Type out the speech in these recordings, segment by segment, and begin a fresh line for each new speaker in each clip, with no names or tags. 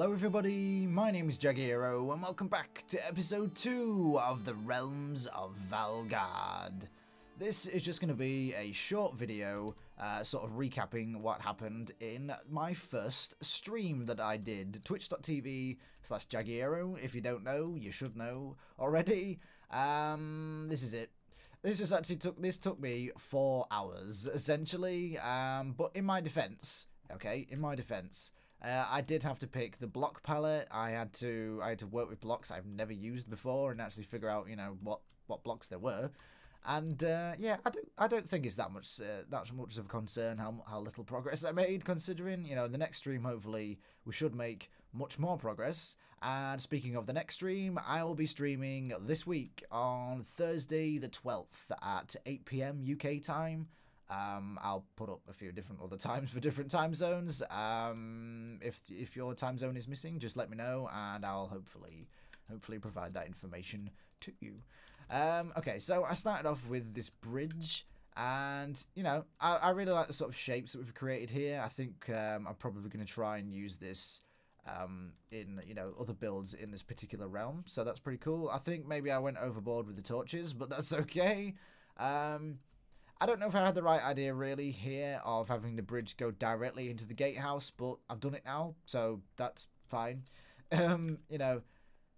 Hello everybody, my name is Jagiero and welcome back to episode 2 of the Realms of Valgarde. This is just going to be a short video, sort of recapping what happened in my first stream that I did, twitch.tv/Jagiero. If you don't know, you should know already. This is it. This took me 4 hours, essentially, but in my defense, I did have to pick the block palette. I had to work with blocks I've never used before and actually figure out, you know, what blocks there were. And yeah, I don't think it's that much of a concern how little progress I made, considering, you know, the next stream hopefully we should make much more progress. And speaking of the next stream, I will be streaming this week on Thursday the 12th at 8 PM UK time. I'll put up a few different other times for different time zones. If your time zone is missing, just let me know, and I'll hopefully provide that information to you. Okay, so I started off with this bridge, and you know, I really like the sort of shapes that we've created here. I think I'm probably going to try and use this in, you know, other builds in this particular realm, so that's pretty cool. I think maybe I went overboard with the torches, but that's okay. I don't know if I had the right idea really here of having the bridge go directly into the gatehouse, but I've done it now, so that's fine. You know,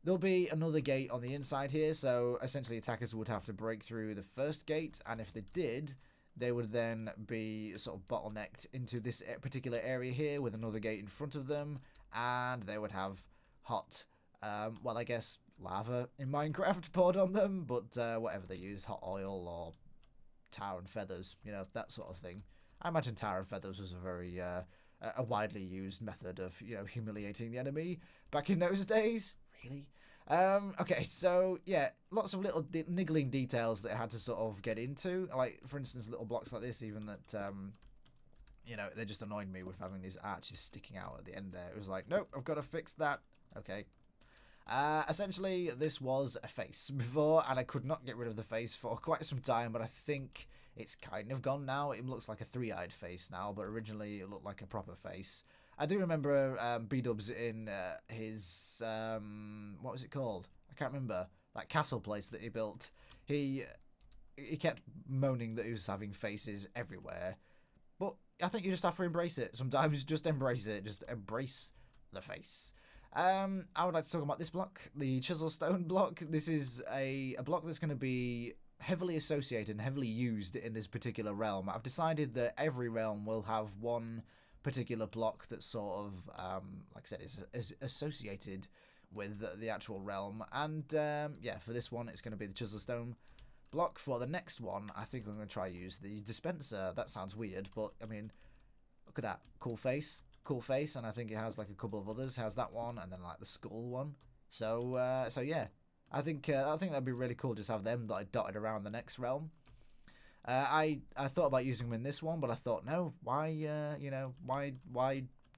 there'll be another gate on the inside here, so essentially attackers would have to break through the first gate, and if they did, they would then be sort of bottlenecked into this particular area here with another gate in front of them, and they would have hot, well, I guess lava in Minecraft poured on them, but whatever they use, hot oil or tar and feathers, you know, that sort of thing. I imagine tar and feathers was a very a widely used method of, you know, humiliating the enemy back in those days. Really? Okay, so yeah, lots of little niggling details that I had to sort of get into, like for instance little blocks like this, even that you know, they just annoyed me with having these arches sticking out at the end there. It was like, nope, I've got to fix that. Okay. Essentially, this was a face before, and I could not get rid of the face for quite some time, but I think it's kind of gone now. It looks like a three-eyed face now, but originally it looked like a proper face. I do remember B-Dubs in his, what was it called? I can't remember. That castle place that he built. He kept moaning that he was having faces everywhere, but I think you just have to embrace it. Sometimes just embrace it. Just embrace the face. I would like to talk about this block, the chisel stone block. This is a block that's going to be heavily associated and heavily used in this particular realm. I've decided that every realm will have one particular block that sort of, like I said, is associated with the actual realm. And yeah, for this one, it's going to be the chisel stone block. For the next one, I think I'm going to try use the dispenser. That sounds weird, but I mean, look at that cool face. Cool face, and I think it has like a couple of others. It has that one, and then like the skull one. So so yeah, I think that'd be really cool. Just have them like dotted around the next realm. I thought about using them in this one, but I thought no, why you know, why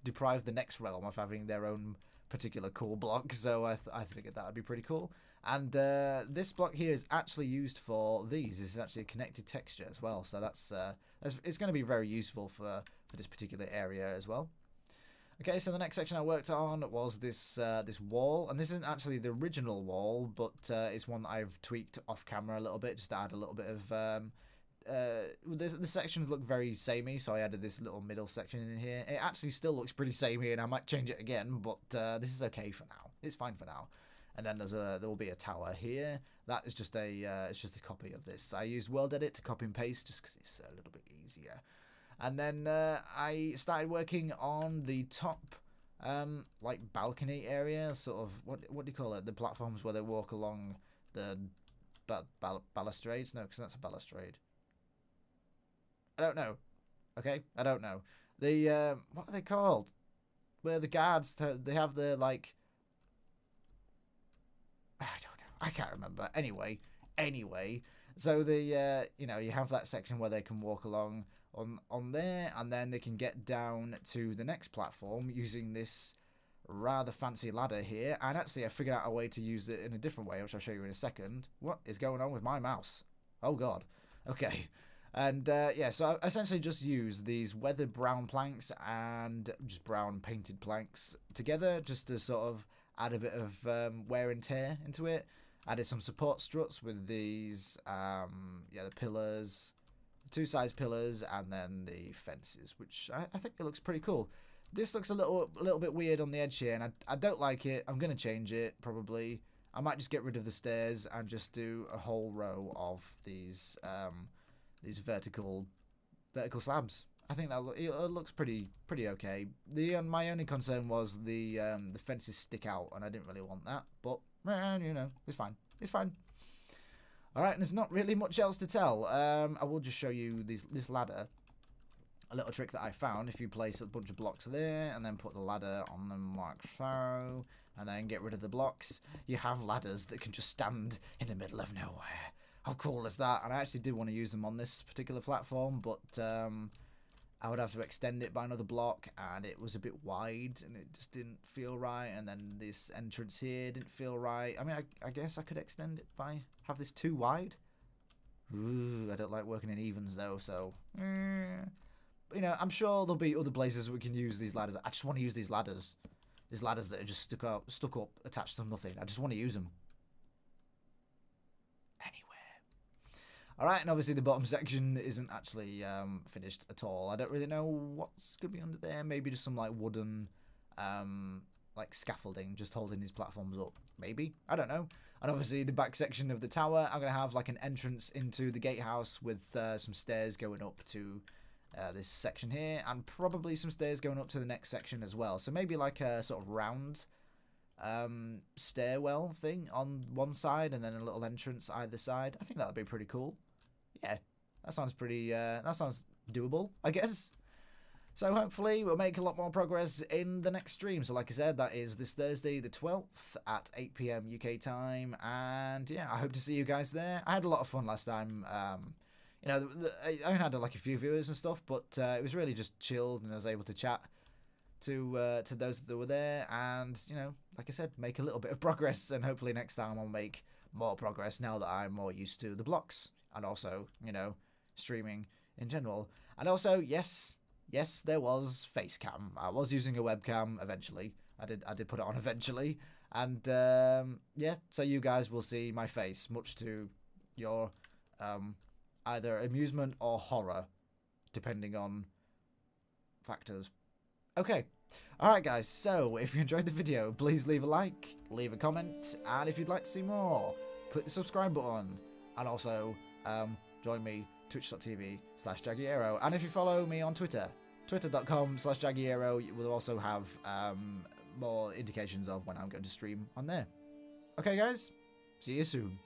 deprive the next realm of having their own particular cool block? So I figured that would be pretty cool. And this block here is actually used for these. This is actually a connected texture as well. So that's it's going to be very useful for this particular area as well. Okay, so the next section I worked on was this this wall, and this isn't actually the original wall, but it's one that I've tweaked off camera a little bit, just to add a little bit of the sections look very samey, so I added this little middle section in here. It actually still looks pretty samey, and I might change it again, but this is okay for now. It's fine for now. And then there will be a tower here. That is just it's just a copy of this. I used World Edit to copy and paste just because it's a little bit easier. And then I started working on the top, like balcony area, sort of what do you call it? The platforms where they walk along the balustrades. No, because that's a balustrade. I don't know. Okay, I don't know. The what are they called? Where the guards they have the like. I don't know. I can't remember. Anyway. So the you know, you have that section where they can walk along on there, and then they can get down to the next platform using this rather fancy ladder here. And actually I figured out a way to use it in a different way, which I'll show you in a second. What is going on with my mouse? Oh god. Okay. And yeah, so I essentially just used these weathered brown planks and just brown painted planks together just to sort of add a bit of wear and tear into it. Added some support struts with these, the pillars, the two size pillars, and then the fences, which I think it looks pretty cool. This looks a little bit weird on the edge here, and I don't like it. I'm going to change it, probably. I might just get rid of the stairs and just do a whole row of these vertical slabs. I think that it looks pretty okay. My only concern was the fences stick out, and I didn't really want that. But it's fine. It's fine. All right, and there's not really much else to tell. I will just show you this ladder. A little trick that I found: if you place a bunch of blocks there, and then put the ladder on them like so, and then get rid of the blocks, you have ladders that can just stand in the middle of nowhere. How cool is that? And I actually did want to use them on this particular platform, but I would have to extend it by another block, and it was a bit wide, and it just didn't feel right. And then this entrance here didn't feel right. I mean, I guess I could extend it by have this too wide. Ooh, I don't like working in evens though, so I'm sure there'll be other places we can use these ladders. I just want to use these ladders that are just stuck up, attached to nothing. I just want to use them. Alright, and obviously the bottom section isn't actually finished at all. I don't really know what's going to be under there. Maybe just some like wooden like scaffolding just holding these platforms up. Maybe. I don't know. And obviously the back section of the tower, I'm going to have like an entrance into the gatehouse with some stairs going up to this section here, and probably some stairs going up to the next section as well. So maybe like a sort of round stairwell thing on one side and then a little entrance either side. I think that would be pretty cool. Yeah, that sounds pretty that sounds doable, I guess. So hopefully we'll make a lot more progress in the next stream. So like I said, that is this Thursday the 12th at 8 PM UK time, and yeah, I hope to see you guys there. I had a lot of fun last time. I had like a few viewers and stuff, but it was really just chilled, and I was able to chat to those that were there, and like I said, make a little bit of progress, and hopefully next time I'll make more progress now that I'm more used to the blocks, and also streaming in general. And also, yes, there was face cam. I was using a webcam eventually. I did put it on eventually, and yeah, so you guys will see my face, much to your either amusement or horror, depending on factors. Okay. Alright guys, so if you enjoyed the video, please leave a like, leave a comment, and if you'd like to see more, click the subscribe button, and also join me, twitch.tv/Jagiero, and if you follow me on Twitter, twitter.com/Jagiero, you will also have more indications of when I'm going to stream on there. Okay guys, see you soon.